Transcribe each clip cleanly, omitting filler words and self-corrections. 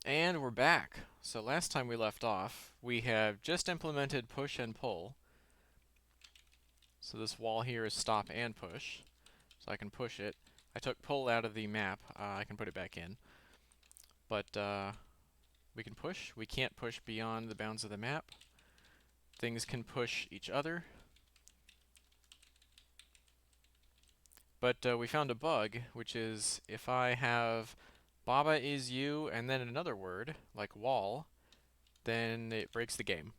And we're back. So last time we left off, we have just implemented push and pull. So this wall here is stop and push. So I can push it. I took pull out of the map. I can put it back in. But we can push. We can't push beyond the bounds of the map. Things can push each other. But we found a bug, which is if I have Baba is you and then another word, like wall, then it breaks the game.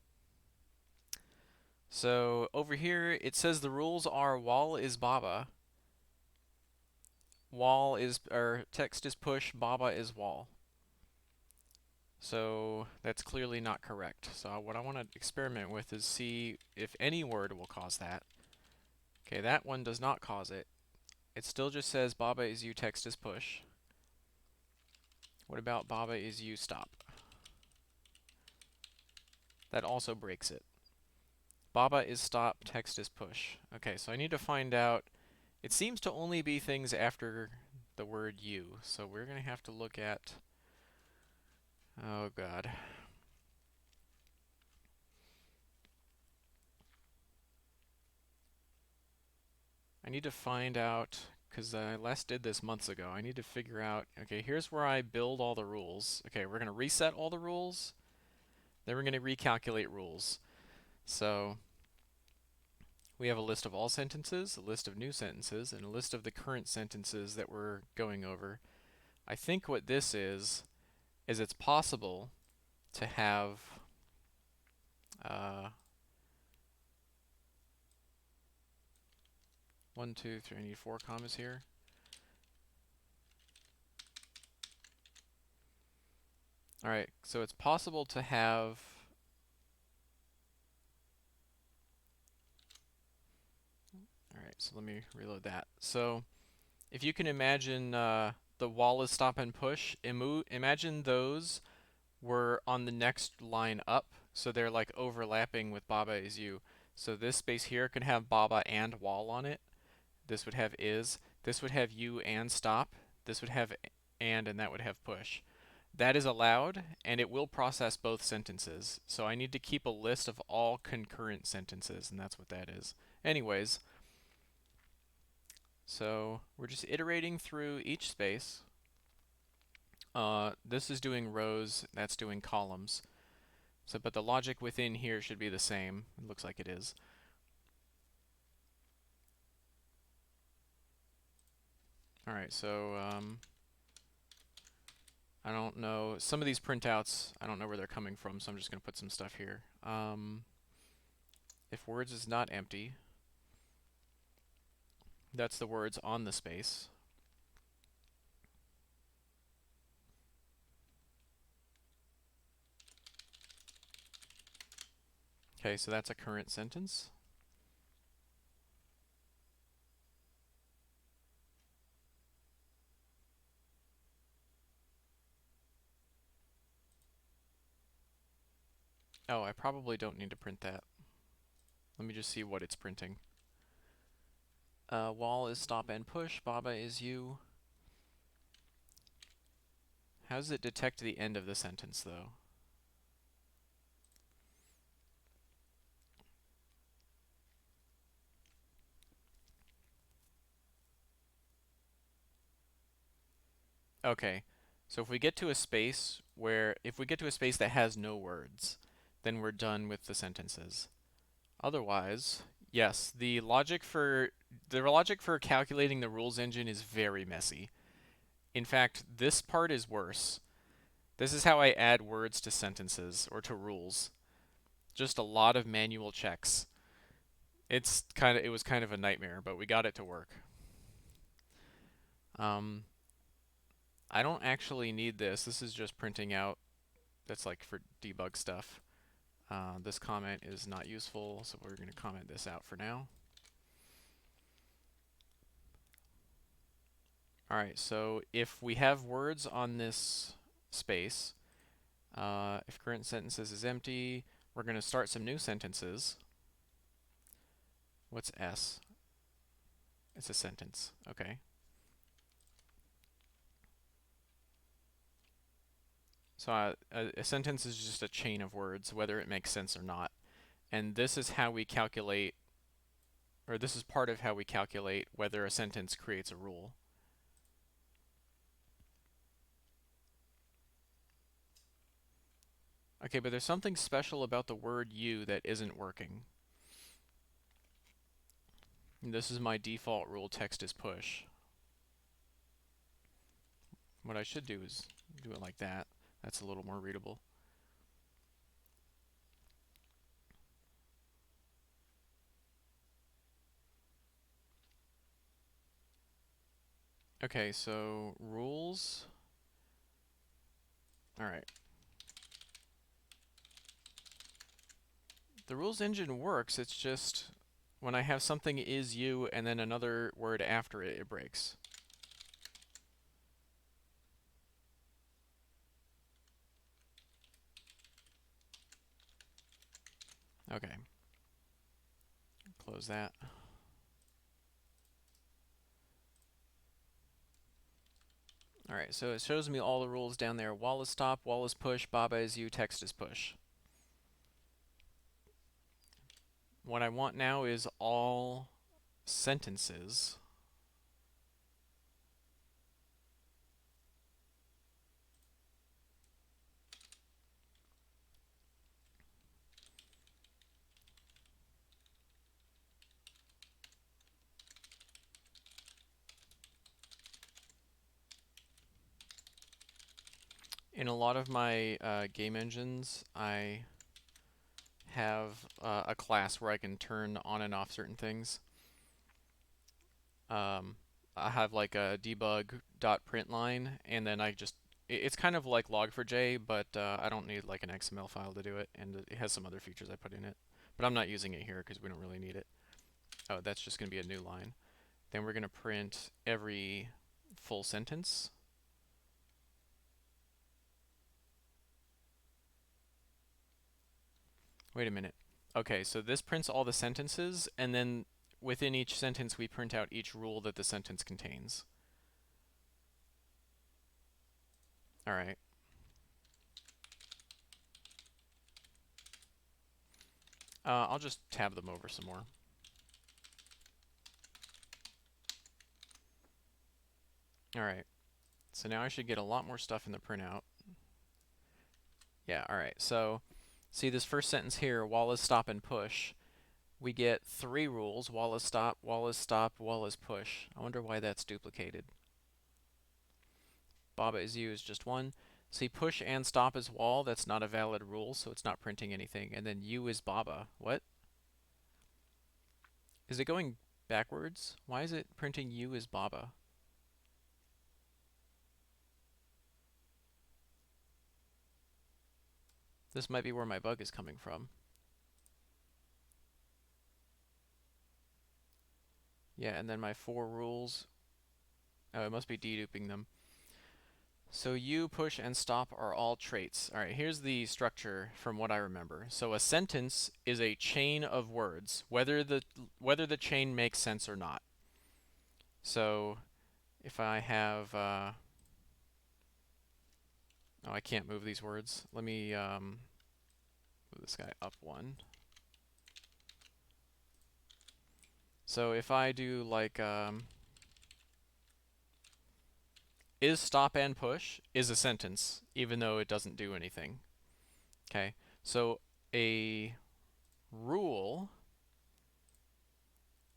So over here it says the rules are wall is Baba, wall is or text is push, Baba is wall. So that's clearly not correct. So what I want to experiment with is see if any word will cause that. Okay, that one does not cause it. It still just says Baba is you, text is push. What about Baba is you, stop? That also breaks it. Baba is stop, text is push. Okay, so I need to find out. It seems to only be things after the word you, so we're going to have to look at... Oh god. I need to find out, because I last did this months ago, I need to figure out, okay, here's where I build all the rules. Okay, we're going to reset all the rules, then we're going to recalculate rules. So we have a list of all sentences, a list of new sentences, and a list of the current sentences that we're going over. I think what this is it's possible to have uh, 1, 2, 3, I need 4 commas here. Alright, so it's possible to have... Alright, so let me reload that. So, if you can imagine the wall is stop and push, imagine those were on the next line up, so they're like overlapping with Baba is you. So this space here could have Baba and wall on it. This would have is. This would have you and stop. This would have and that would have push. That is allowed, and it will process both sentences. So I need to keep a list of all concurrent sentences, and that's what that is. Anyways, so we're just iterating through each space. This is doing rows, that's doing columns. So, but the logic within here should be the same. It looks like it is. Alright, so I don't know. Some of these printouts, I don't know where they're coming from, so I'm just going to put some stuff here. If words is not empty, that's the words on the space. Okay, so that's a current sentence. Oh, I probably don't need to print that. Let me just see what it's printing. Wall is stop and push, Baba is you. How does it detect the end of the sentence, though? Okay, so if we get to a space that has no words, then we're done with the sentences. Otherwise, yes, the logic for calculating the rules engine is very messy. In fact, this part is worse. This is how I add words to sentences or to rules. Just a lot of manual checks. It was kind of a nightmare, but we got it to work. I don't actually need this. This is just printing out. That's like for debug stuff. This comment is not useful, so we're going to comment this out for now. Alright, so if we have words on this space, if current sentences is empty, we're going to start some new sentences. What's S? It's a sentence. Okay. So a sentence is just a chain of words, whether it makes sense or not. And this is how we calculate, or this is part of how we calculate whether a sentence creates a rule. Okay, but there's something special about the word you that isn't working. And this is my default rule, text is push. What I should do is do it like that. That's a little more readable. Okay, so rules. All right. The rules engine works, it's just when I have something is you and then another word after it, it breaks. Okay. Close that. Alright, so it shows me all the rules down there. Wall is stop, wall is push, Baba is you, text is push. What I want now is all sentences. In a lot of my game engines, I have a class where I can turn on and off certain things. I have like a debug.println, and then it's kind of like log4j, but I don't need like an XML file to do it, and it has some other features I put in it. But I'm not using it here because we don't really need it. Oh, that's just going to be a new line. Then we're going to print every full sentence. Wait a minute. Okay, so this prints all the sentences, and then within each sentence we print out each rule that the sentence contains. All right. I'll just tab them over some more. All right. So now I should get a lot more stuff in the printout. Yeah, all right. So see this first sentence here, wall is stop and push. We get 3 rules, wall is stop, wall is stop, wall is push. I wonder why that's duplicated. Baba is you is just 1. See, push and stop is wall. That's not a valid rule, so it's not printing anything. And then you is Baba. What? Is it going backwards? Why is it printing you is Baba? This might be where my bug is coming from. Yeah, and then my 4 rules. Oh, it must be deduping them. So you, push, and stop are all traits. All right, here's the structure from what I remember. So a sentence is a chain of words, whether the chain makes sense or not. So if I have, oh, I can't move these words. Let me move this guy up 1. So if I do like is stop and push is a sentence, even though it doesn't do anything. Okay, so a rule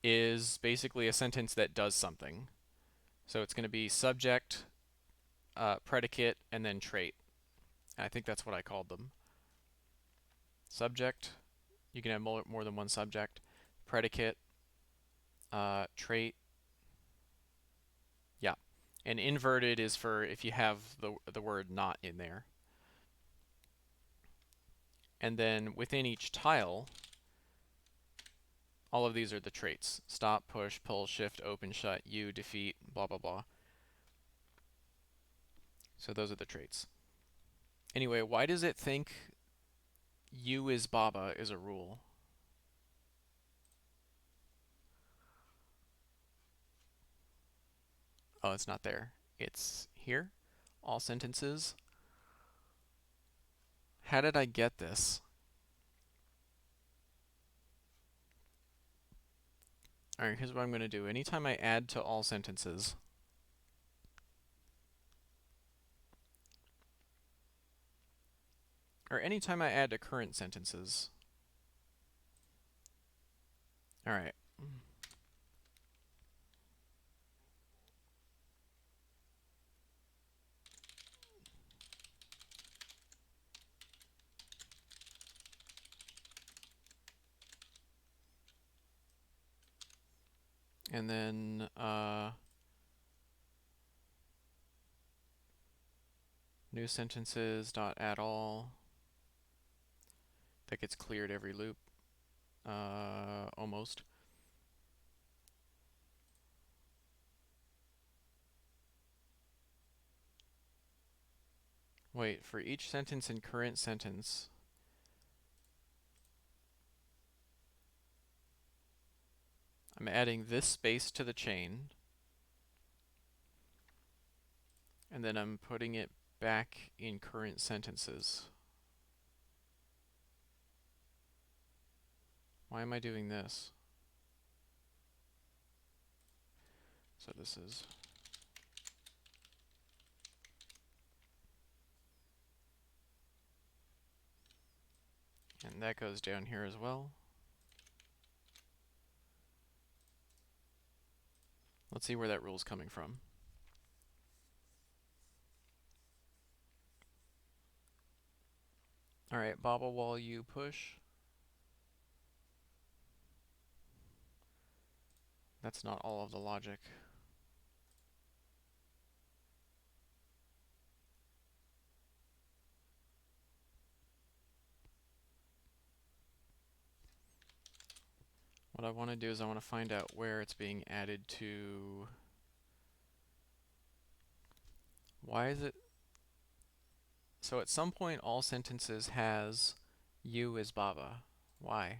is basically a sentence that does something. So it's going to be subject, predicate, and then trait. I think that's what I called them. Subject, you can have more than one subject. Predicate, trait, yeah. And inverted is for if you have the word not in there. And then within each tile, all of these are the traits. Stop, push, pull, shift, open, shut, you, defeat, blah, blah, blah. So those are the traits. Anyway, why does it think you is Baba is a rule? Oh, it's not there. It's here. All sentences. How did I get this? Alright, here's what I'm going to do. Anytime I add to all sentences, or anytime I add to current sentences. Alright. And then, new sentences dot add all. That gets cleared every loop. Almost. Wait, for each sentence in current sentence, I'm adding this space to the chain, and then I'm putting it back in current sentences. Why am I doing this? So this is... And that goes down here as well. Let's see where that rule's coming from. Alright, bobble while you push. That's not all of the logic. What I want to do is I want to find out where it's being added to. Why is it? So at some point all sentences has you is Baba. Why?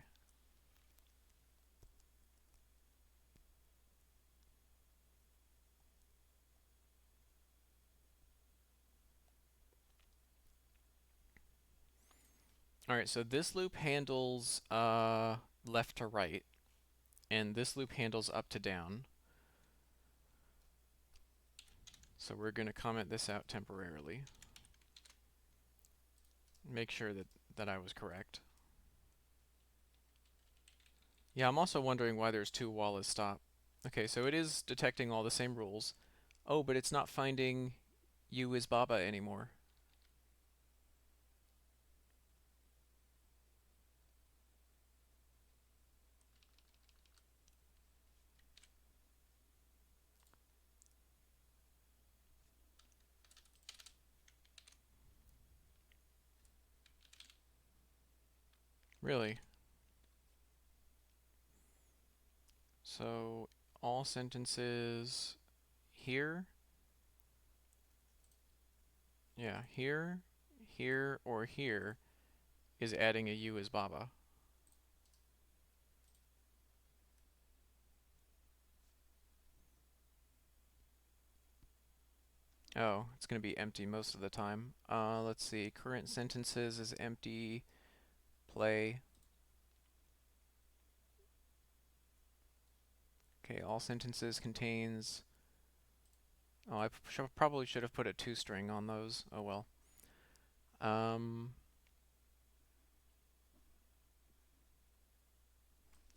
Alright, so this loop handles left to right, and this loop handles up to down. So we're going to comment this out temporarily. Make sure that I was correct. Yeah, I'm also wondering why there's two wall is stop. Okay, so it is detecting all the same rules. Oh, but it's not finding you is Baba anymore. Really? So all sentences here, yeah, here, here, or here is adding a you as Baba. Oh, it's going to be empty most of the time. Let's see. Current sentences is empty. Play. Okay, all sentences contains... Oh, I probably should have put a toString on those. Oh well.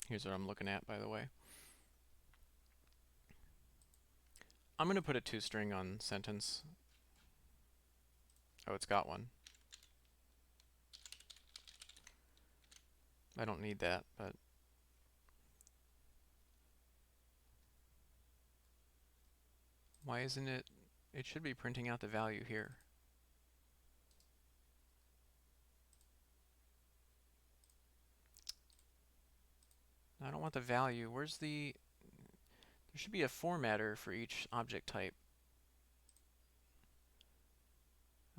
Here's what I'm looking at, by the way. I'm going to put a toString on sentence. Oh, it's got one. I don't need that, but... Why isn't it... It should be printing out the value here. I don't want the value. Where's the... There should be a formatter for each object type.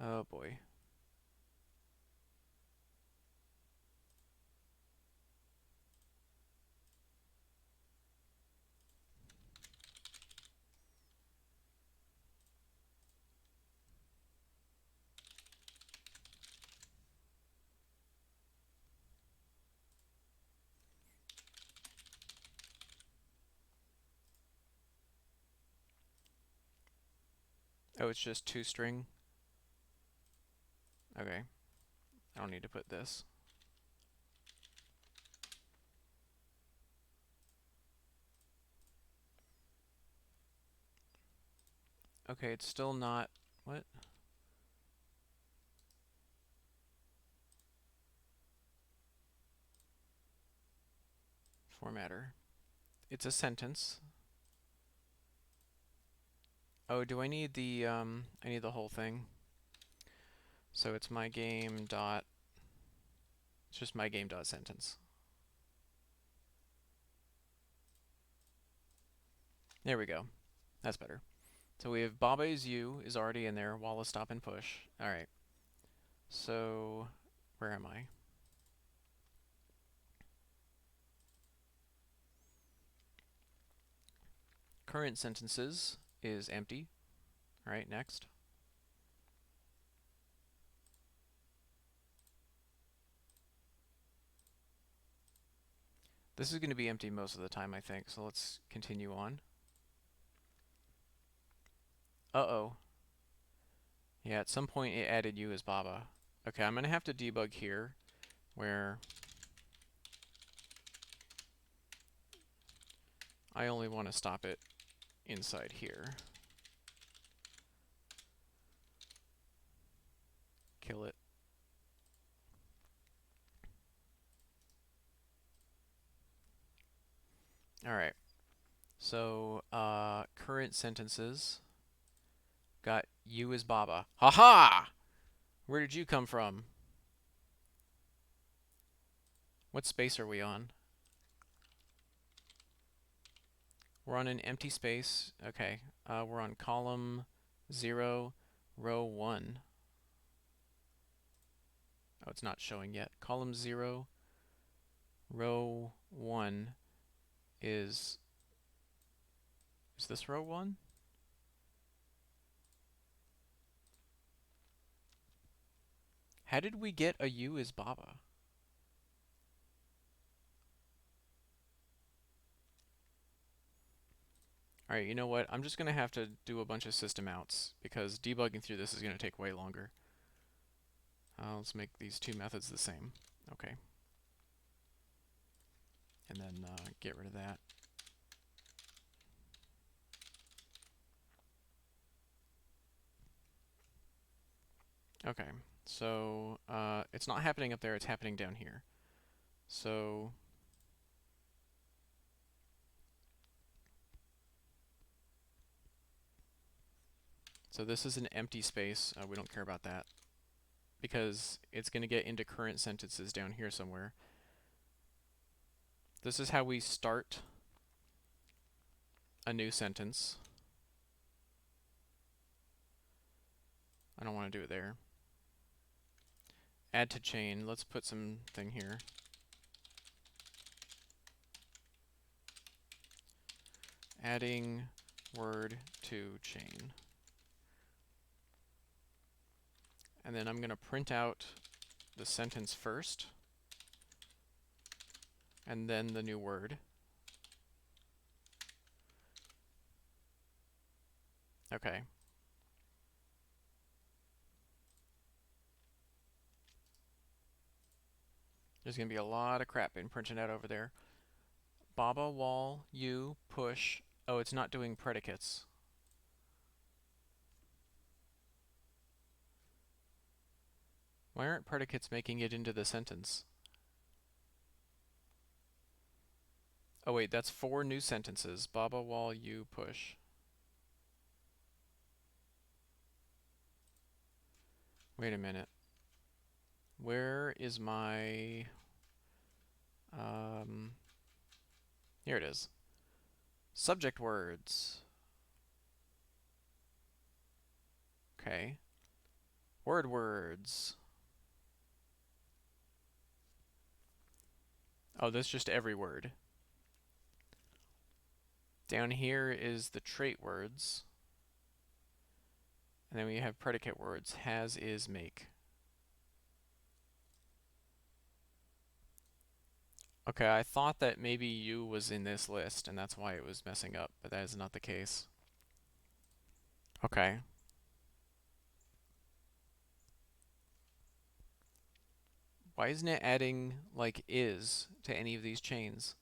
Oh boy. Oh, it's just toString. Okay. I don't need to put this. Okay, it's still not... What? Formatter. It's a sentence. Oh, do I need the, I need the whole thing. So it's my game dot... It's just my game dot sentence. There we go. That's better. So we have Baba's U is already in there. Wallace stop and push. All right. So where am I? Current sentences is empty. All right, next. This is going to be empty most of the time, I think. So let's continue on. Uh-oh. Yeah, at some point it added U as Baba. Okay, I'm going to have to debug here where I only want to stop it inside here. Kill it. All right. So current sentences got U as Baba. Ha! Where did you come from? What space are we on? We're on an empty space. Okay. We're on column 0, row 1. Oh, it's not showing yet. Column 0, row 1 is... Is this row 1? How did we get a U as Baba? Alright, you know what? I'm just going to have to do a bunch of system outs because debugging through this is going to take way longer. Let's make these two methods the same. Okay. And then get rid of that. Okay, so it's not happening up there, it's happening down here. So this is an empty space. We don't care about that because it's going to get into current sentences down here somewhere. This is how we start a new sentence. I don't want to do it there. Add to chain. Let's put something here. Adding word to chain. And then I'm going to print out the sentence first, and then the new word. Okay. There's going to be a lot of crap being printed out over there. Baba, wall, U, push. Oh, it's not doing predicates. Why aren't predicates making it into the sentence? Oh wait, that's 4 new sentences. Baba, wall, U, push. Wait a minute. Where is my... here it is. Subject words. Okay. Word words. Oh, that's just every word. Down here is the trait words. And then we have predicate words. Has, is, make. Okay, I thought that maybe U was in this list, and that's why it was messing up, but that is not the case. Okay. Why isn't it adding, like, is to any of these chains?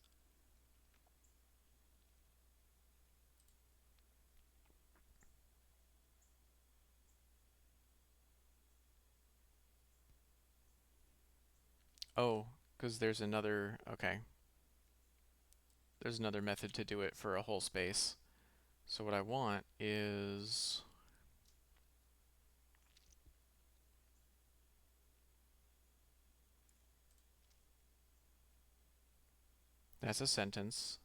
Oh, because there's another, okay. There's another method to do it for a whole space. So what I want is, that's a sentence.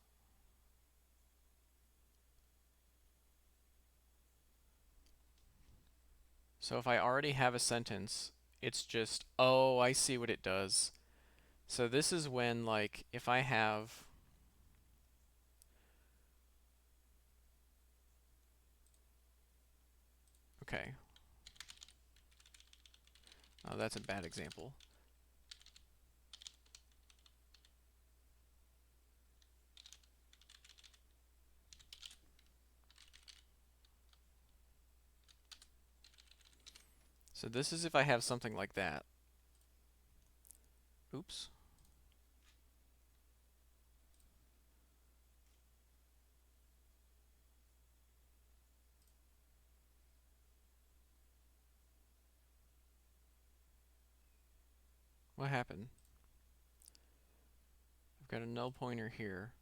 So if I already have a sentence, it's just, oh, I see what it does. So this is when, like, if I have, okay, oh, that's a bad example. So this is if I have something like that. Oops. What happened? I've got a null pointer here.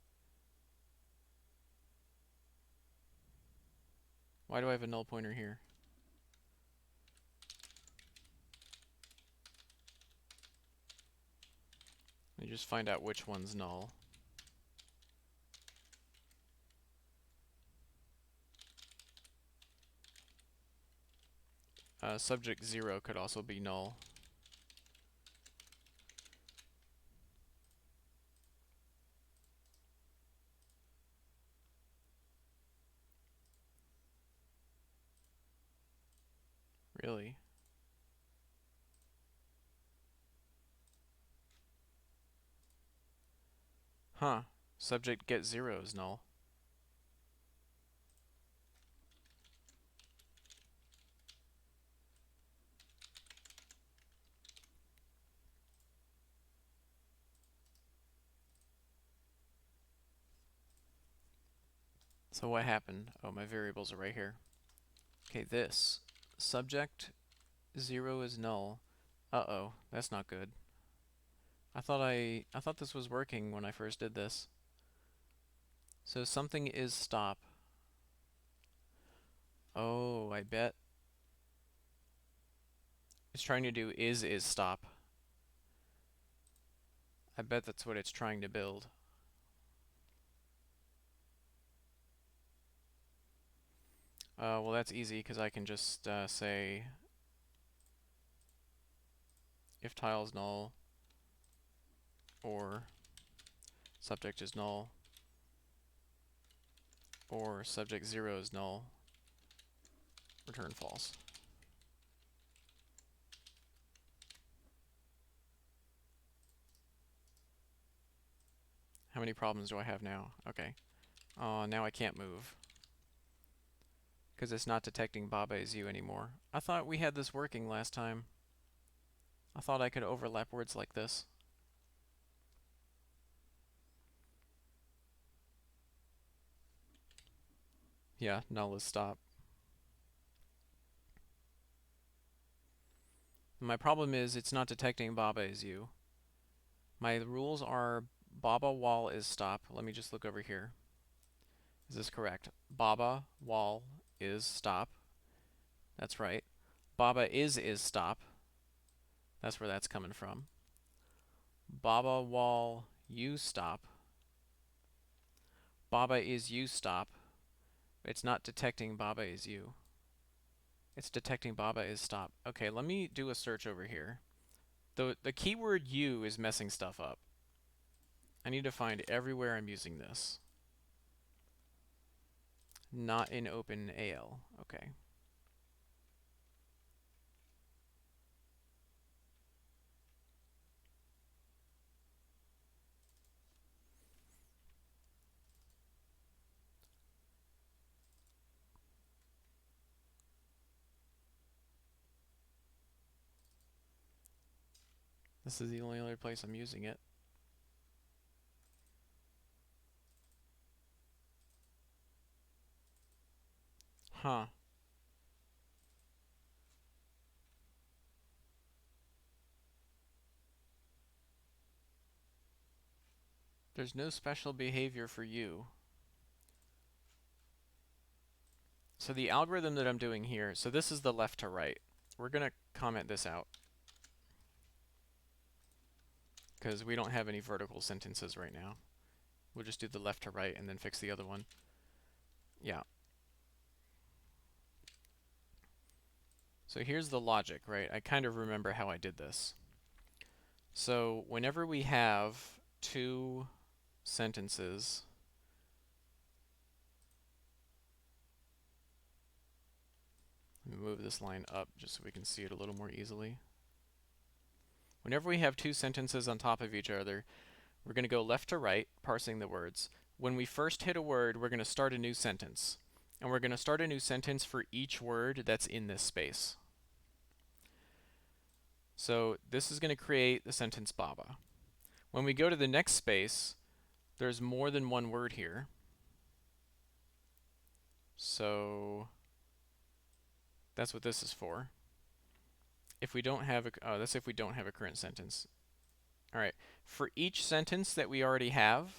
Why do I have a null pointer here? Let me just find out which one's null. Subject 0 could also be null. Really? Huh. Subject get 0 is null. So what happened? Oh, my variables are right here. Okay, this. Subject 0 is null. Uh-oh, that's not good. I thought this was working when I first did this. So something is stop. Oh, I bet it's trying to do is stop. I bet that's what it's trying to build. Well, that's easy because I can just say if tile is null or subject is null or subject 0 is null, return false. How many problems do I have now? Okay. Oh, now I can't move because it's not detecting Baba as you anymore. I thought we had this working last time. I thought I could overlap words like this. Yeah, null is stop. My problem is it's not detecting Baba as you. My rules are Baba wall is stop. Let me just look over here. Is this correct? Baba wall is stop. That's right. Baba is stop. That's where that's coming from. Baba wall you stop. Baba is you stop. It's not detecting Baba is you. It's detecting Baba is stop. Okay, let me do a search over here. The keyword you is messing stuff up. I need to find everywhere I'm using this. Not in OpenAL. Okay. This is the only other place I'm using it. Huh. There's no special behavior for you. So the algorithm that I'm doing here, so this is the left to right. We're going to comment this out because we don't have any vertical sentences right now. We'll just do the left to right and then fix the other one. Yeah. So here's the logic, right? I kind of remember how I did this. So whenever we have two sentences, let me move this line up just so we can see it a little more easily. Whenever we have two sentences on top of each other, we're going to go left to right, parsing the words. When we first hit a word, we're going to start a new sentence. And we're going to start a new sentence for each word that's in this space. So this is going to create the sentence Baba. When we go to the next space, there's more than one word here. So that's what this is for. If we don't have a, oh, that's if we don't have a current sentence. All right, for each sentence that we already have,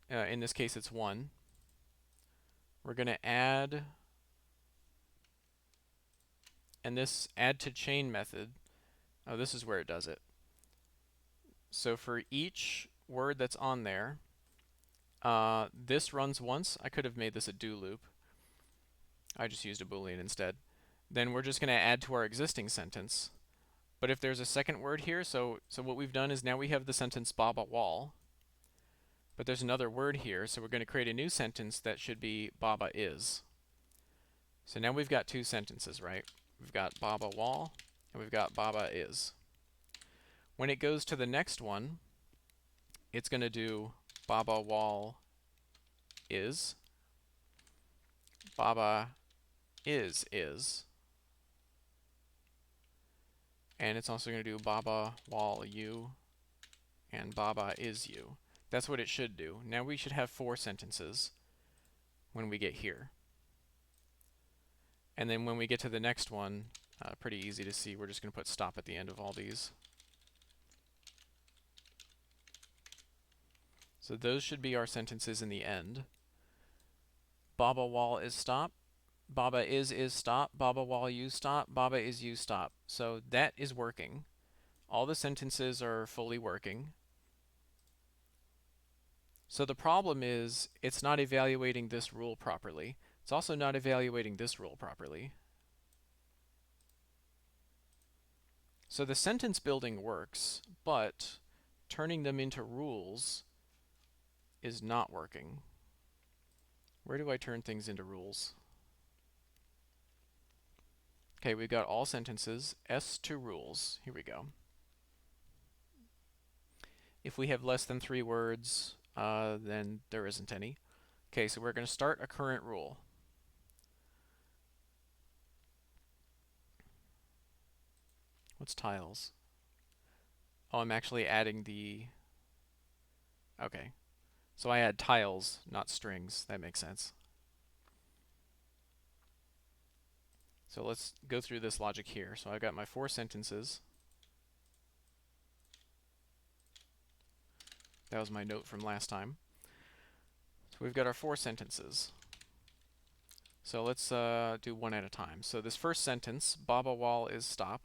in this case it's one, we're going to add, and this add to chain method, oh, this is where it does it. So for each word that's on there, this runs once. I could have made this a do loop. I just used a Boolean instead. Then we're just going to add to our existing sentence. But if there's a second word here, so what we've done is now we have the sentence Baba wall. But there's another word here, so we're going to create a new sentence that should be Baba is. So now we've got two sentences, right? We've got Baba wall, and we've got Baba is. When it goes to the next one, it's going to do Baba wall is, Baba is, and it's also going to do Baba wall you, and Baba is you. That's what it should do. Now we should have 4 sentences when we get here. And then when we get to the next one, pretty easy to see, we're just going to put stop at the end of all these. So those should be our sentences in the end. Baba wall is stop. Baba is stop. Baba wall you stop. Baba is you stop. So that is working. All the sentences are fully working. So the problem is it's not evaluating this rule properly. It's also not evaluating this rule properly. So the sentence building works, but turning them into rules is not working. Where do I turn things into rules? Okay, we've got all sentences, S to rules. Here we go. If we have less than 3 words, then there isn't any. Okay, so we're going to start a current rule. What's tiles? Oh, I'm actually adding the... Okay. So I add tiles, not strings. That makes sense. So let's go through this logic here. So I've got my 4 sentences. That was my note from last time. So we've got our 4 sentences. So let's do one at a time. So this first sentence, Baba wall is stop.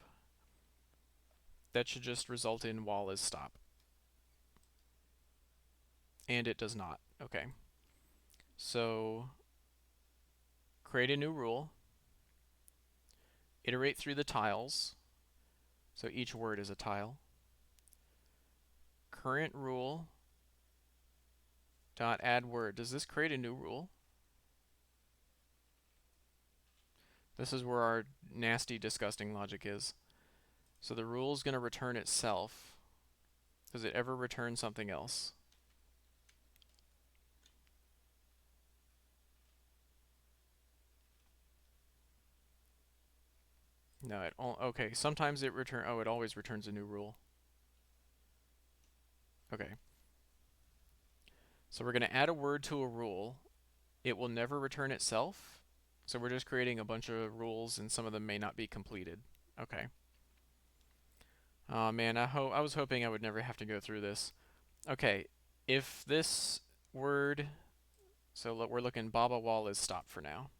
That should just result in wall is stop. And it does not. Okay. So create a new rule. Iterate through the tiles. So each word is a tile. Current rule dot add word. Does this create a new rule? This is where our nasty, disgusting logic is. So the rule is going to return itself. Does it ever return something else? No, okay. Sometimes it always returns a new rule. Okay. So we're going to add a word to a rule. It will never return itself. So we're just creating a bunch of rules, and some of them may not be completed. Okay. Oh man, I was hoping I would never have to go through this. Okay, if this word, so we're looking Baba wall is stop for now.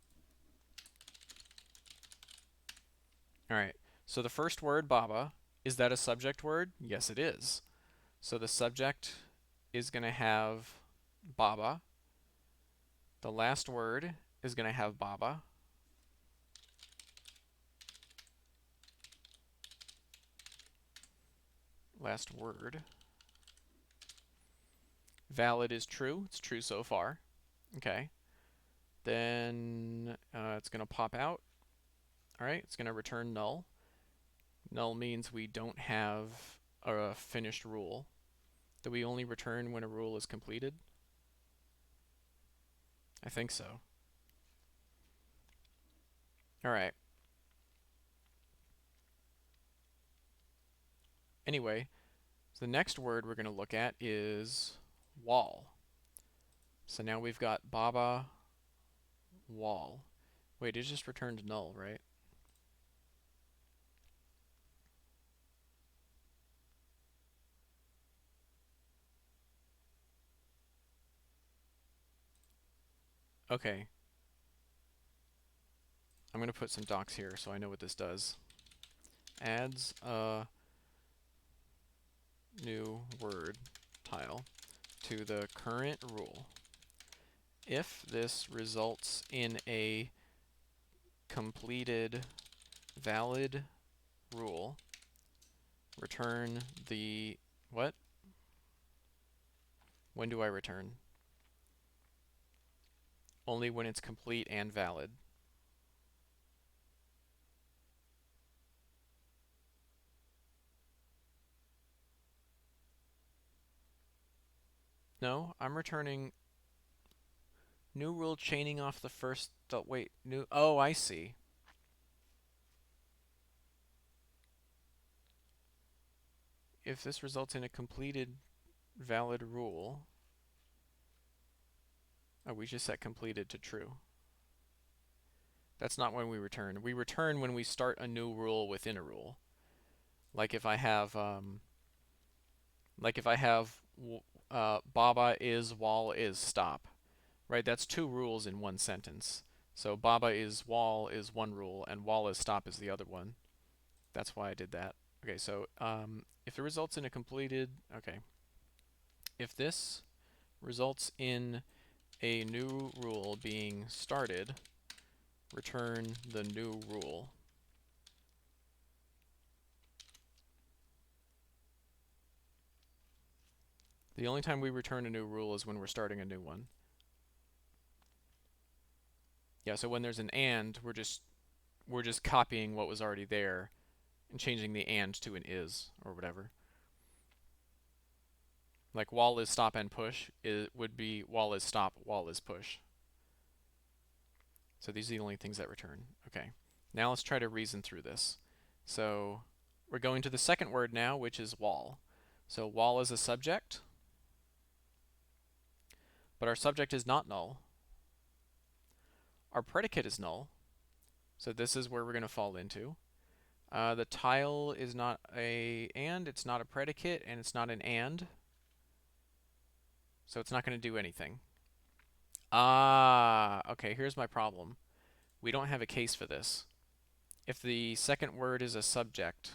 All right. So the first word Baba, is that a subject word? Yes, it is. So the subject is going to have Baba. The last word is going to have Baba. Last word. Valid is true. It's true so far. Okay. Then it's going to pop out. All right. It's going to return null. Null means we don't have a finished rule. Do we only return when a rule is completed? I think so. All right. Anyway, so the next word we're going to look at is wall. So now we've got Baba wall. Wait, it just returned null, right? Okay. I'm going to put some docs here so I know what this does. Adds a new word tile to the current rule. If this results in a completed valid rule, return the what? When do I return? Only when it's complete and valid. No, I'm returning new rule chaining off the first. Wait, new. Oh, I see. If this results in a completed valid rule. Oh, we just set completed to true. That's not when we return. We return when we start a new rule within a rule. Like if I have, Baba is wall is stop, right? That's two rules in one sentence. So Baba is wall is one rule, and wall is stop is the other one. That's why I did that. Okay, so if it results in a completed, okay. If this results in a new rule being started, return the new rule. The only time we return a new rule is when we're starting a new one. Yeah, so when there's an and, we're just copying what was already there and changing the and to an is or whatever. Like wall is stop and push, it would be wall is stop, wall is push. So these are the only things that return. Okay, now let's try to reason through this. So we're going to the second word now, which is wall. So wall is a subject, but our subject is not null. Our predicate is null, so this is where we're going to fall into. The tile is not a and, it's not a predicate, and it's not an and. So it's not going to do anything. Ah, okay, here's my problem. We don't have a case for this. If the second word is a subject,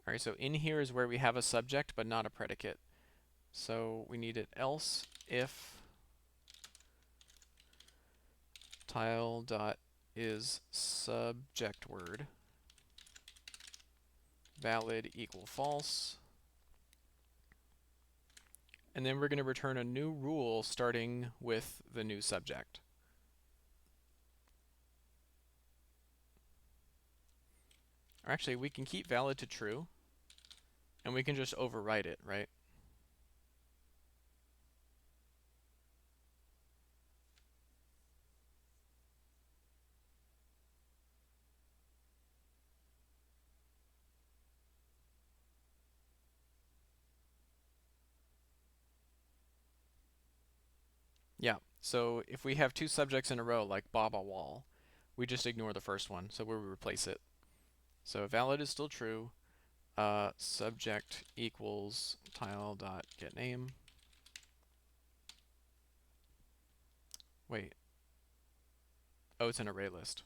all right, so in here is where we have a subject but not a predicate. So we need it else if tile dot is subject word valid equal false. And then we're going to return a new rule starting with the new subject. Or actually, we can keep valid to true, and we can just overwrite it, right? So if we have two subjects in a row, like Baba Wall, we just ignore the first one, so we replace it. So valid is still true. Subject equals tile.getName. Wait. Oh, it's an array list.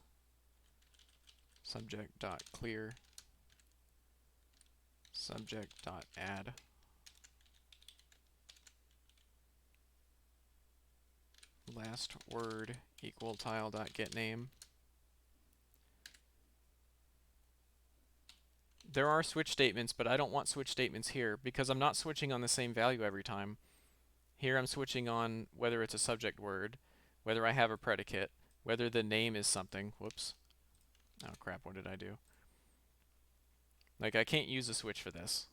Subject.clear. Subject.add. Last word equal tile.getName. There are switch statements, but I don't want switch statements here because I'm not switching on the same value every time. Here I'm switching on whether it's a subject word, whether I have a predicate, whether the name is something. Whoops. Oh crap, what did I do? Like, I can't use a switch for this.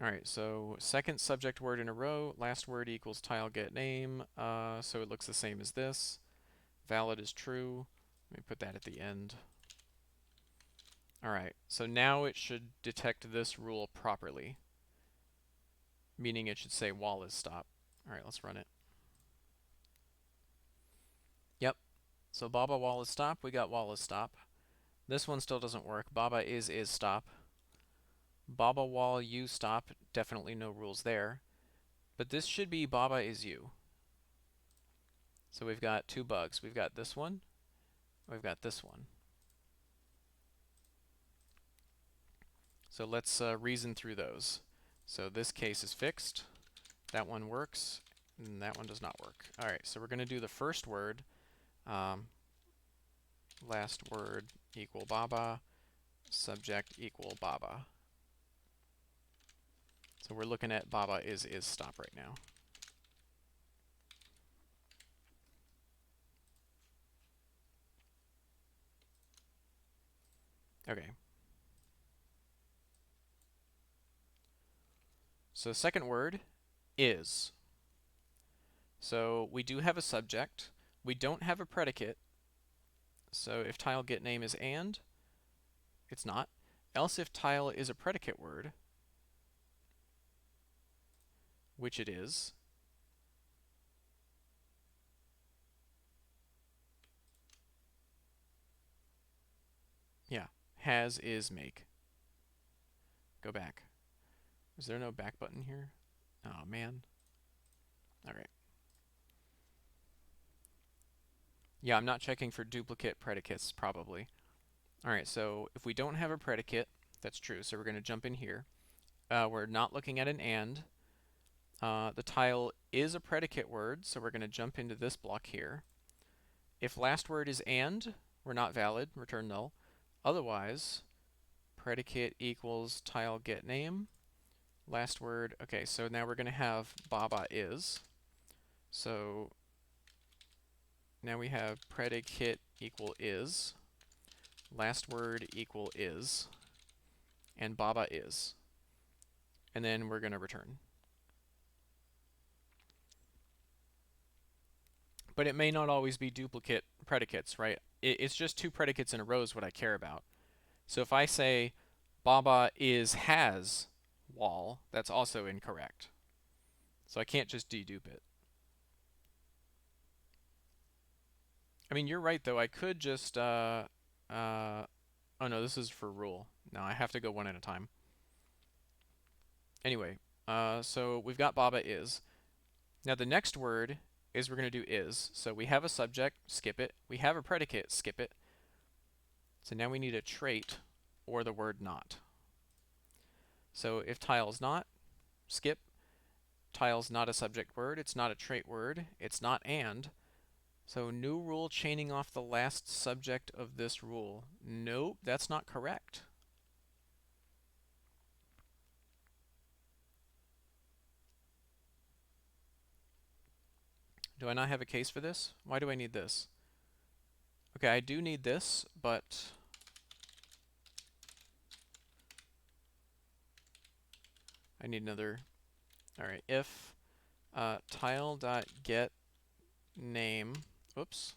Alright, so second subject word in a row, last word equals tile.getName, so it looks the same as this. Valid is true. Let me put that at the end. Alright, so now it should detect this rule properly, meaning it should say wall is stop. Alright, let's run it. Yep, so Baba wall is stop, we got wall is stop. This one still doesn't work. Baba is stop. Baba wall you stop, definitely no rules there. But this should be Baba is you. So we've got two bugs. We've got this one, we've got this one. So let's reason through those. So this case is fixed. That one works, and that one does not work. Alright, so we're going to do the first word. Last word equal Baba. Subject equal Baba. So we're looking at Baba is stop right now. Okay. So the second word is. So we do have a subject. We don't have a predicate. So if tile get name is and, it's not. Else if tile is a predicate word, which it is, yeah, has is make. Go back. Is there no back button here? Oh man. Alright. Yeah, I'm not checking for duplicate predicates, probably. Alright, so if we don't have a predicate, that's true, so we're going to jump in here. We're not looking at an and. The tile is a predicate word, so we're going to jump into this block here. If last word is and, we're not valid, return null. Otherwise, predicate equals tile get name. Last word, okay, so now we're going to have Baba is. So now we have predicate equal is, last word equal is, and Baba is. And then we're going to return. But it may not always be duplicate predicates, right? It's just two predicates in a row is what I care about. So if I say Baba is has wall, that's also incorrect. So I can't just dedupe it. I mean, you're right, though. I could just, oh no, this is for rule. No, I have to go one at a time. Anyway, so we've got Baba is. Now the next word is we're going to do is. So we have a subject, skip it. We have a predicate, skip it. So now we need a trait or the word not. So if tile's not, skip. Tile's not a subject word, it's not a trait word, it's not and. So new rule chaining off the last subject of this rule. Nope, that's not correct. Do I not have a case for this? Why do I need this? Okay, I do need this, but I need another. Alright, if tile.get name, oops.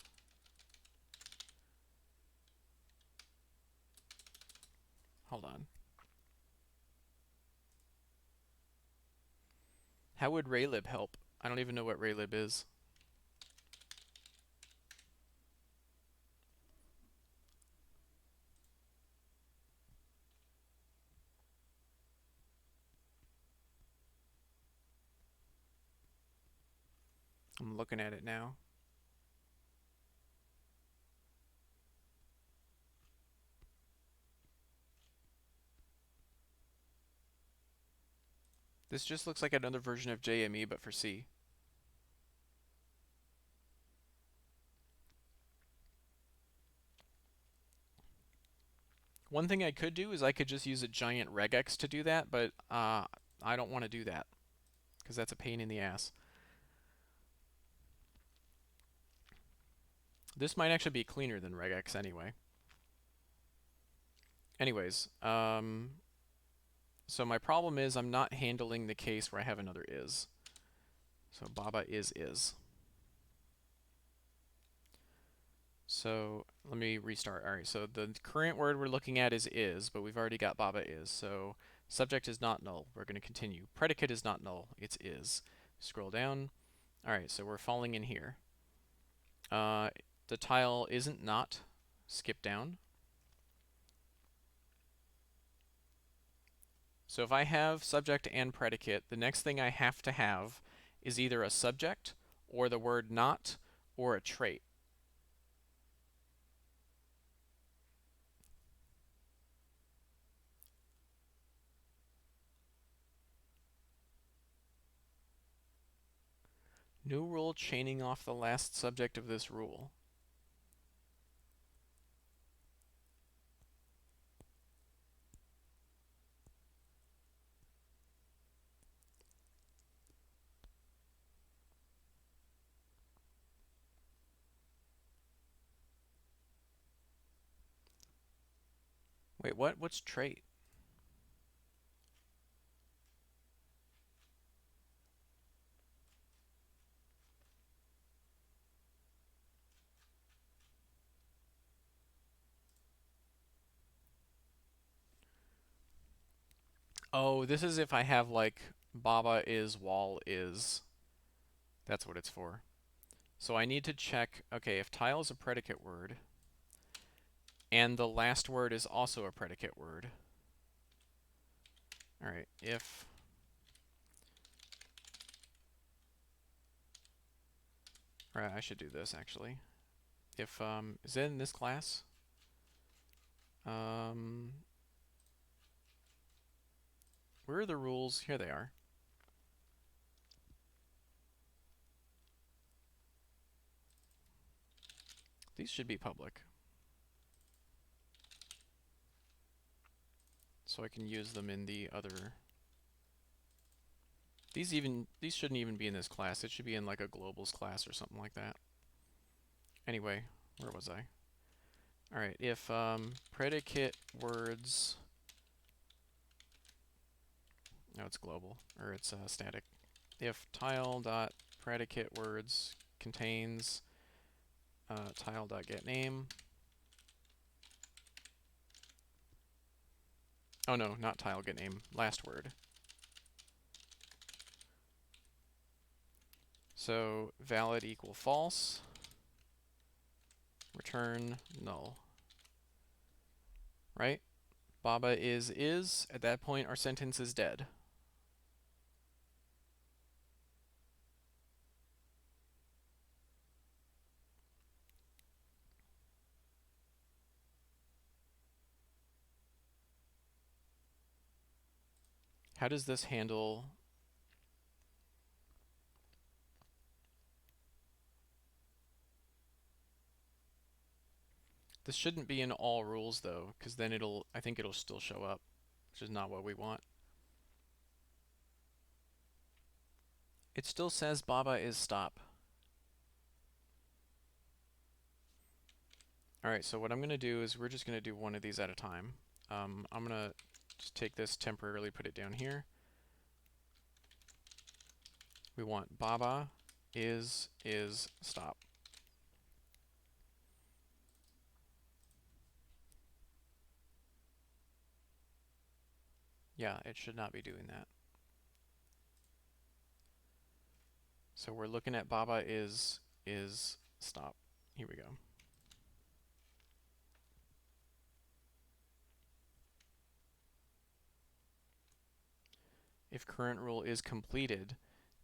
Hold on. How would raylib help? I don't even know what raylib is. I'm looking at it now. This just looks like another version of JME, but for C. One thing I could do is I could just use a giant regex to do that, but I don't want to do that because that's a pain in the ass. This might actually be cleaner than regex anyway. Anyways, so my problem is I'm not handling the case where I have another is. So baba is. So let me restart. All right, so the current word we're looking at is, but we've already got baba is. So subject is not null. We're going to continue. Predicate is not null. It's is. Scroll down. All right, so we're falling in here. The tile isn't not. Skip down. So if I have subject and predicate, the next thing I have to have is either a subject or the word not or a trait. New rule chaining off the last subject of this rule. Wait, what? What's trait? Oh, this is if I have like baba is, wall is. That's what it's for. So I need to check, okay, if tile is a predicate word, and the last word is also a predicate word. All right, if all right, I should do this actually. If is it in this class? Where are the rules? Here they are. These should be public. So I can use them in the other. These shouldn't even be in this class. It should be in like a globals class or something like that. Anyway, where was I? All right, if predicate words, no, it's global or it's static. If tile dot predicate words contains tile dot get name. Oh no, not tile get name. Last word. So valid equal false. Return null. Right? Baba is. At that point, our sentence is dead. How does this handle? This shouldn't be in all rules though, because then I think it'll still show up, which is not what we want. It still says Baba is stop. All right, so what I'm going to do is we're just going to do one of these at a time. I'm going to just take this temporarily, put it down here. We want Baba is stop. Yeah, it should not be doing that. So we're looking at Baba stop. Here we go. If current rule is completed,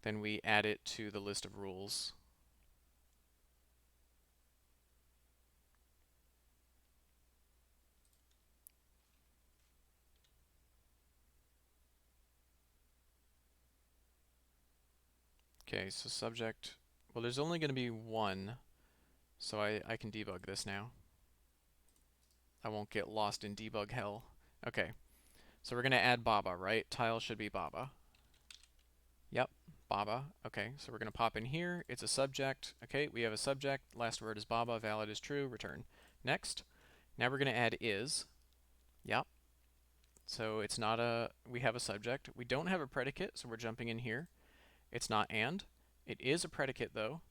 then we add it to the list of rules. Okay, so subject, well, there's only going to be one, so I can debug this now. I won't get lost in debug hell. Okay, so we're going to add Baba, right? Tile should be Baba. Yep, Baba. Okay, so we're going to pop in here. It's a subject. Okay, we have a subject. Last word is Baba. Valid is true. Return. Next. Now we're going to add is. Yep. So it's not a, we have a subject. We don't have a predicate, so we're jumping in here. It's not and. It is a predicate, though.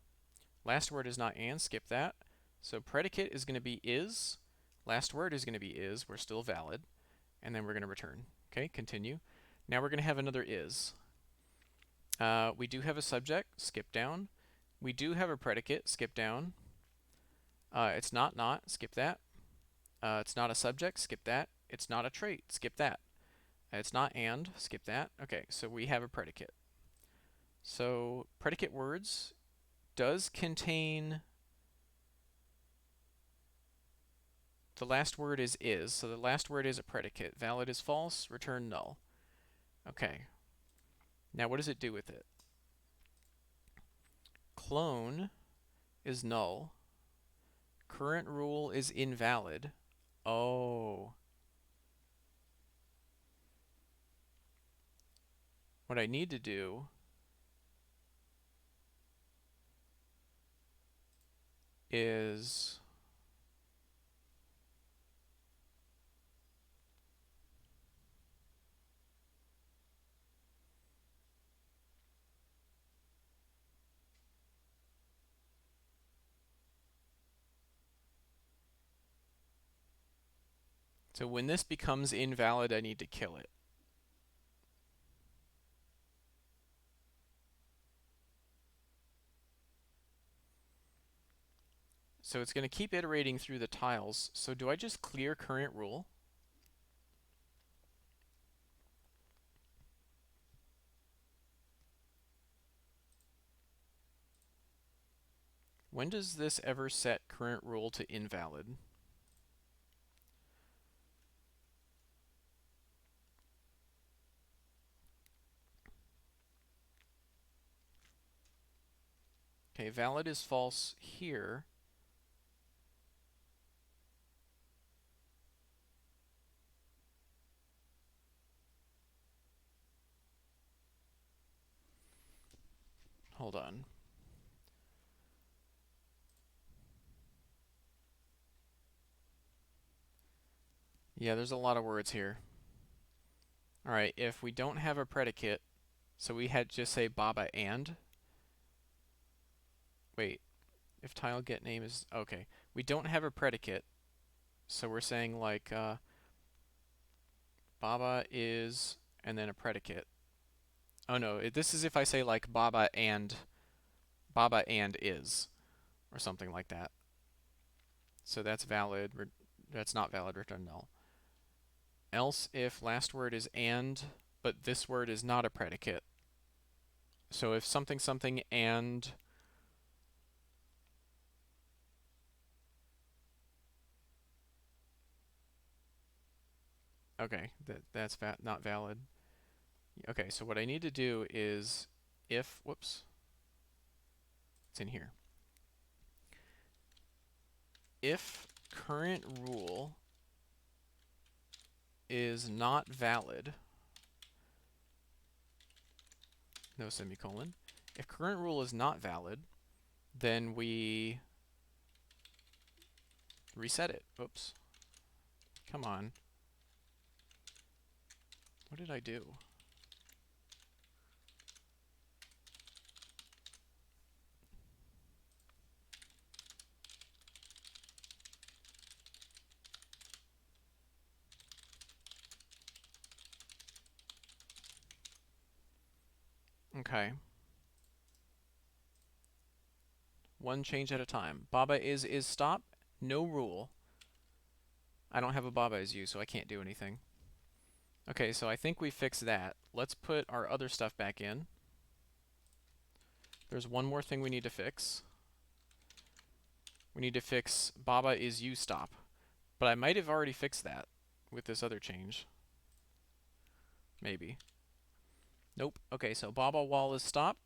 Last word is not and. Skip that. So predicate is going to be is. Last word is going to be is. We're still valid. And then we're going to return. Okay, continue. Now we're going to have another is. We do have a subject, skip down. We do have a predicate, skip down. It's not, skip that. It's not a subject, skip that. It's not a trait, skip that. It's not and, skip that. Okay, so we have a predicate. So predicate words does contain, the last word is, so the last word is a predicate. Valid is false, return null. Okay. Now what does it do with it? Clone is null. Current rule is invalid. Oh. What I need to do is so when this becomes invalid, I need to kill it. So it's going to keep iterating through the tiles. So do I just clear current rule? When does this ever set current rule to invalid? Okay, valid is false here. Hold on. Yeah, there's a lot of words here. All right, if we don't have a predicate, so we had just say Baba and. Wait, if tile get name is, okay. We don't have a predicate, so we're saying like Baba is, and then a predicate. Oh no, this is if I say like Baba and is, or something like that. So that's valid. That's not valid. Return null. Else if last word is and, but this word is not a predicate. So if something something and okay, that's not valid. Okay, so what I need to do is if, whoops, it's in here. If current rule is not valid, no semicolon. If current rule is not valid, then we reset it. Oops. Come on. What did I do? Okay. one change at a time. Baba is stop, no rule. I don't have a Baba is you, so I can't do anything. Okay, so I think we fixed that. Let's put our other stuff back in. There's one more thing we need to fix. We need to fix Baba is you stop. But I might have already fixed that with this other change. Maybe. Nope. Okay, so Baba wall is stop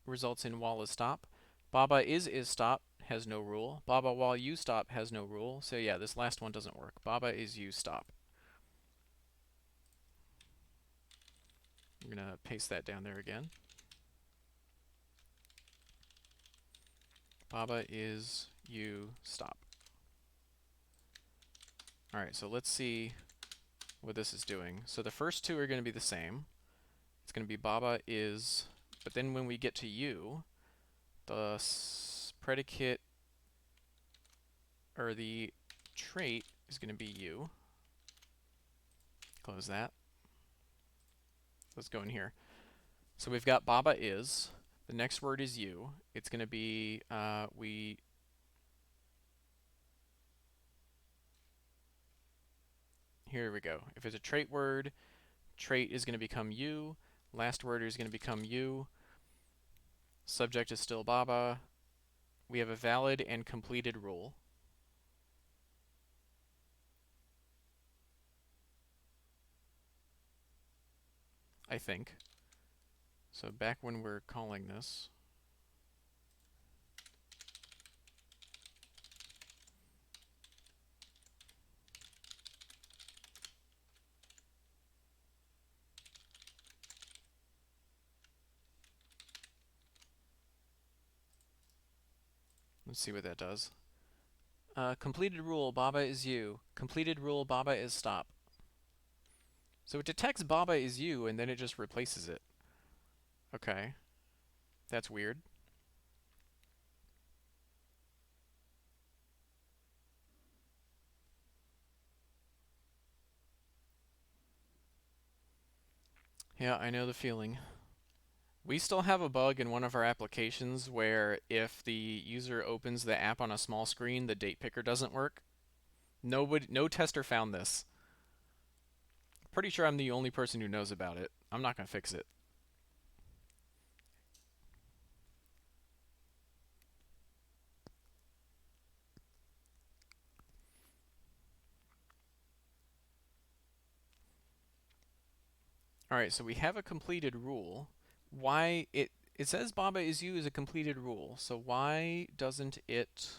results in wall is stop. Baba is stop has no rule. Baba while you stop has no rule. So yeah, this last one doesn't work. Baba is you stop. I'm going to paste that down there again. Baba is you stop. Alright, so let's see what this is doing. So the first two are going to be the same. It's going to be Baba is, but then when we get to you, the predicate or the trait is going to be you. Close that. Let's go in here. So we've got Baba is. The next word is you. It's going to be here we go. If it's a trait word, trait is going to become you. Last word is going to become you. Subject is still Baba. We have a valid and completed rule. I think. So back when we're calling this, let's see what that does. Completed rule, Baba is you. Completed rule, Baba is stop. So it detects Baba is you, and then it just replaces it. Okay. That's weird. Yeah, I know the feeling. We still have a bug in one of our applications where if the user opens the app on a small screen, the date picker doesn't work. No tester found this. Pretty sure I'm the only person who knows about it. I'm not going to fix it. Alright, so we have a completed rule. Why it says Baba is you is a completed rule, so why doesn't it...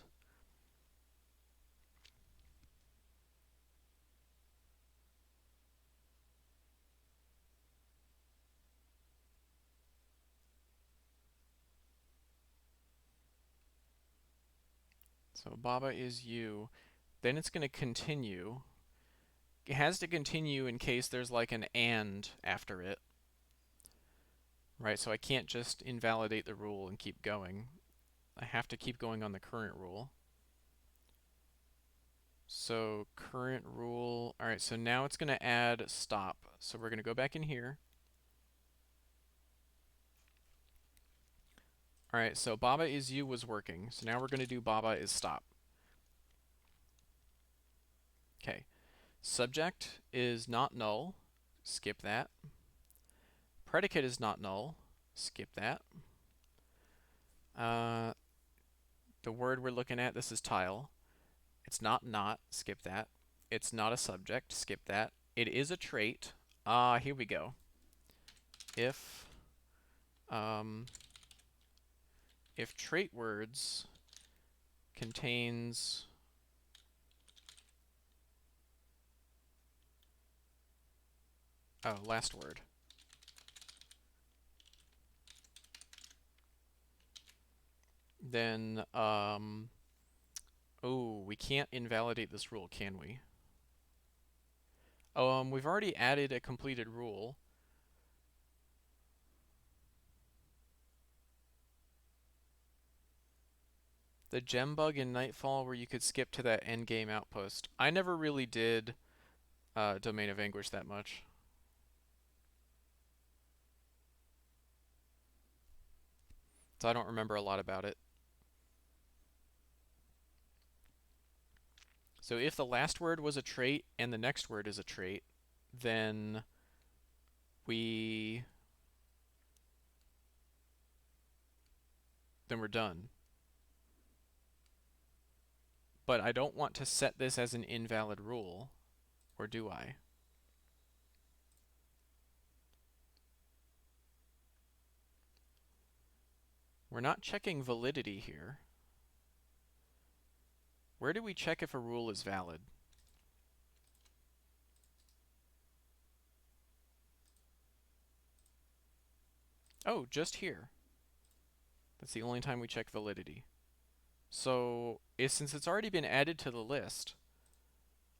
So Baba is you. Then it's going to continue. It has to continue in case there's like an and after it. Right, so I can't just invalidate the rule and keep going. I have to keep going on the current rule. So current rule, alright, so now it's going to add stop. So we're going to go back in here. Alright, so Baba is you was working. So now we're going to do Baba is stop. Okay. Subject is not null. Skip that. Predicate is not null. Skip that. The word we're looking at, this is tile. It's not. Skip that. It's not a subject. Skip that. It is a trait. Here we go. If trait words contains last word. Then we can't invalidate this rule, can we? We've already added a completed rule. The gem bug in Nightfall where you could skip to that endgame outpost. I never really did Domain of Anguish that much. So I don't remember a lot about it. So if the last word was a trait and the next word is a trait, then we then we're done. But I don't want to set this as an invalid rule, or do I? We're not checking validity here. Where do we check if a rule is valid? Oh, just here. That's the only time we check validity. So, since it's already been added to the list,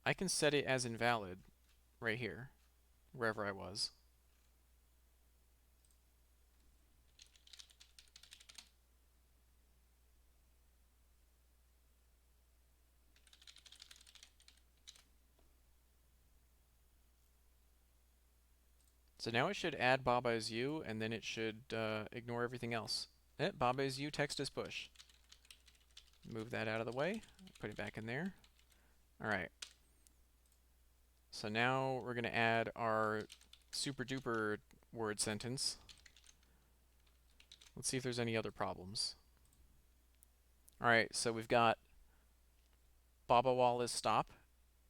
I can set it as invalid right here, wherever I was. So now it should add Baba is you, and then it should ignore everything else. Baba is you, text is push. Move that out of the way, put it back in there. All right. So now we're going to add our super duper word sentence. Let's see if there's any other problems. All right, so we've got Baba wall is stop.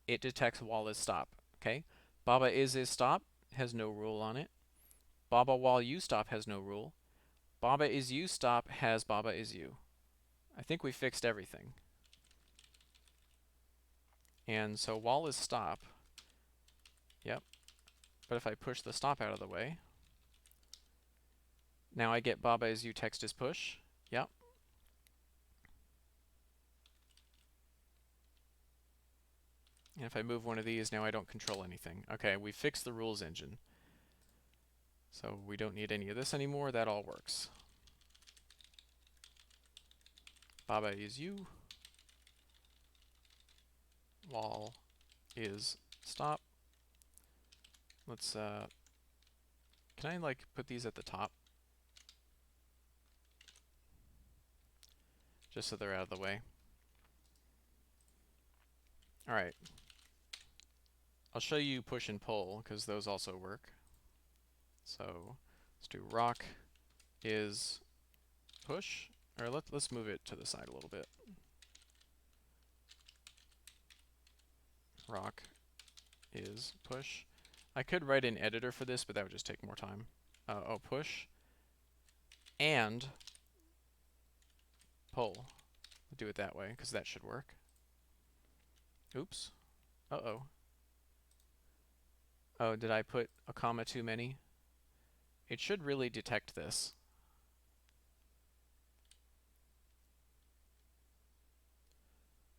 It detects wall is stop. Okay. Baba is stop, has no rule on it. Baba while you stop has no rule. Baba is you stop has Baba is you. I think we fixed everything. And so while is stop. Yep. But if I push the stop out of the way, now I get Baba is you, text is push. Yep. And if I move one of these, now I don't control anything. Okay, we fixed the rules engine. So we don't need any of this anymore. That all works. Baba is you. Wall is stop. Let's, can I like put these at the top? Just so they're out of the way. All right. I'll show you push and pull because those also work. So let's do rock is push, or let's move it to the side a little bit. Rock is push. I could write an editor for this, but that would just take more time. Oh, push and pull. We'll do it that way because that should work. Oops. Uh-oh. Oh, did I put a comma too many? It should really detect this.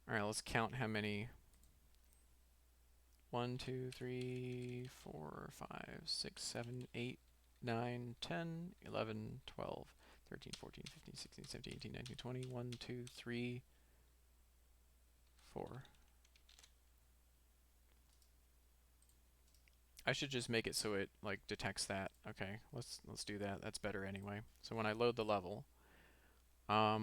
All right, let's count how many. 1, 2, 3, 4, 5, 6, 7, 8, 9, 10, 11, 12, 13, 14, 15, 16, 17, 18, 19, 20. 1, 2, 3, 4. I should just make it so it like detects that. Okay, let's do that. That's better anyway. So when I load the level, oh,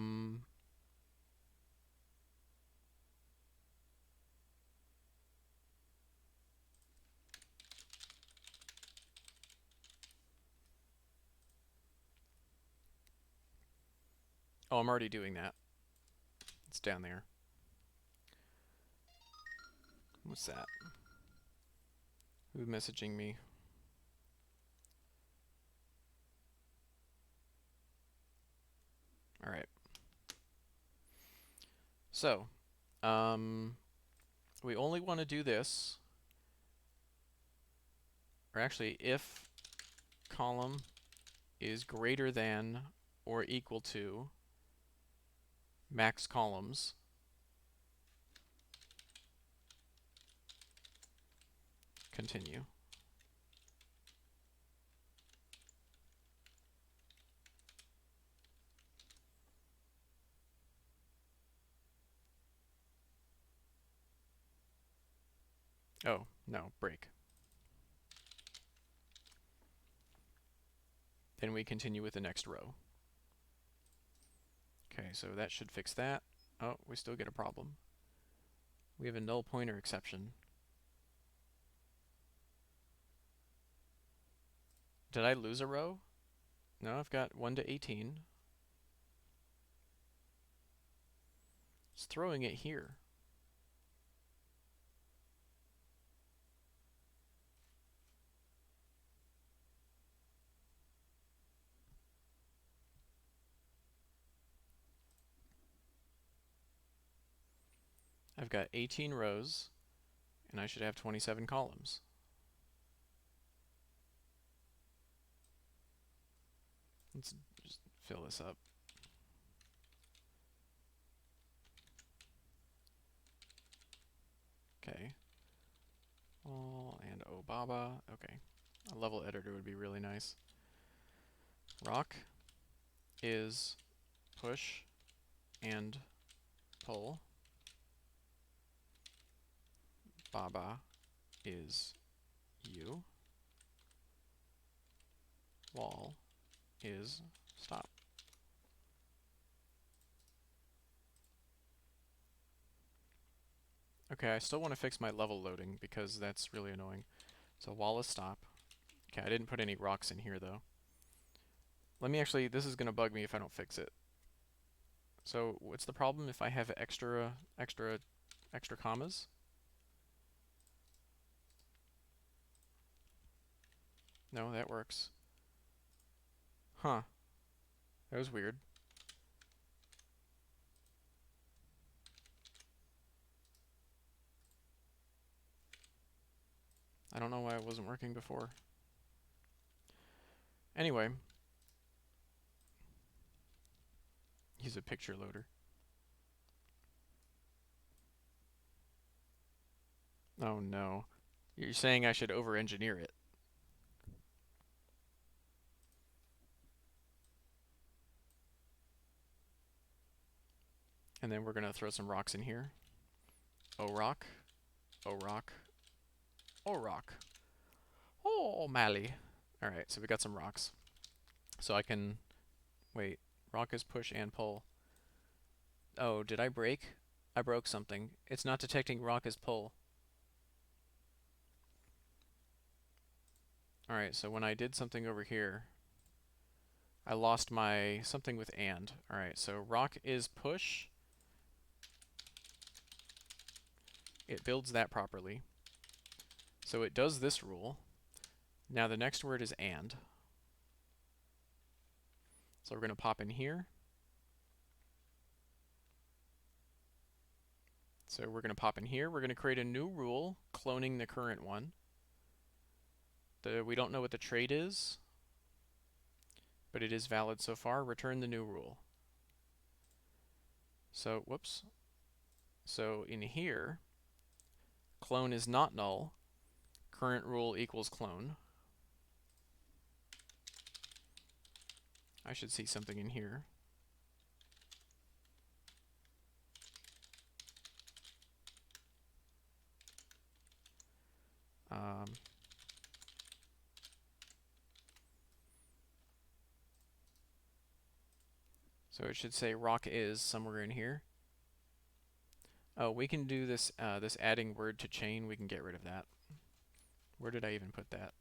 I'm already doing that. It's down there. What's that? Who's messaging me? All right. So, we only want to do this, or actually, if column is greater than or equal to max columns, continue. Oh, no, break. Then we continue with the next row. Okay, so that should fix that. Oh, we still get a problem. We have a null pointer exception. Did I lose a row? No, I've got 1 to 18. It's throwing it here. I've got 18 rows, and I should have 27 columns. Let's just fill this up. Okay. Oh, and Obaba. Okay. A level editor would be really nice. Rock is push and pull. Baba is you. Wall is stop. Okay, I still want to fix my level loading because that's really annoying. So wall is stop. Okay, I didn't put any rocks in here though. Let me actually, this is going to bug me if I don't fix it. So what's the problem if I have extra commas? No, that works. Huh. That was weird. I don't know why it wasn't working before. Anyway. Use a picture loader. Oh no. You're saying I should over-engineer it. And then we're going to throw some rocks in here. Oh rock. Oh rock. Oh rock. Oh Mally. Alright, so we got some rocks. So I can... Wait. Rock is push and pull. Oh, did I break? I broke something. It's not detecting rock as pull. Alright, so when I did something over here, I lost my something with and. Alright, so rock is push. It builds that properly. So it does this rule. Now the next word is and. So we're going to pop in here. So we're going to pop in here. We're going to create a new rule, cloning the current one. We don't know what the trait is, but it is valid so far. Return the new rule. So, whoops. So in here, clone is not null. Current rule equals clone. I should see something in here. So it should say rock is somewhere in here. Oh, we can do this this adding word to chain. We can get rid of that. Where did I even put that?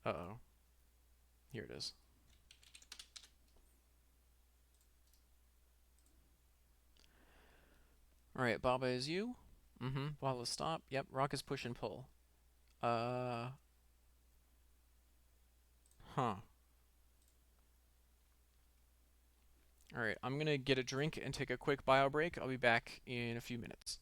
Uh-oh. Here it is. Alright, Baba is you. Wall is stop. Yep, rock is push and pull. Huh. Alright, I'm gonna get a drink and take a quick bio break. I'll be back in a few minutes.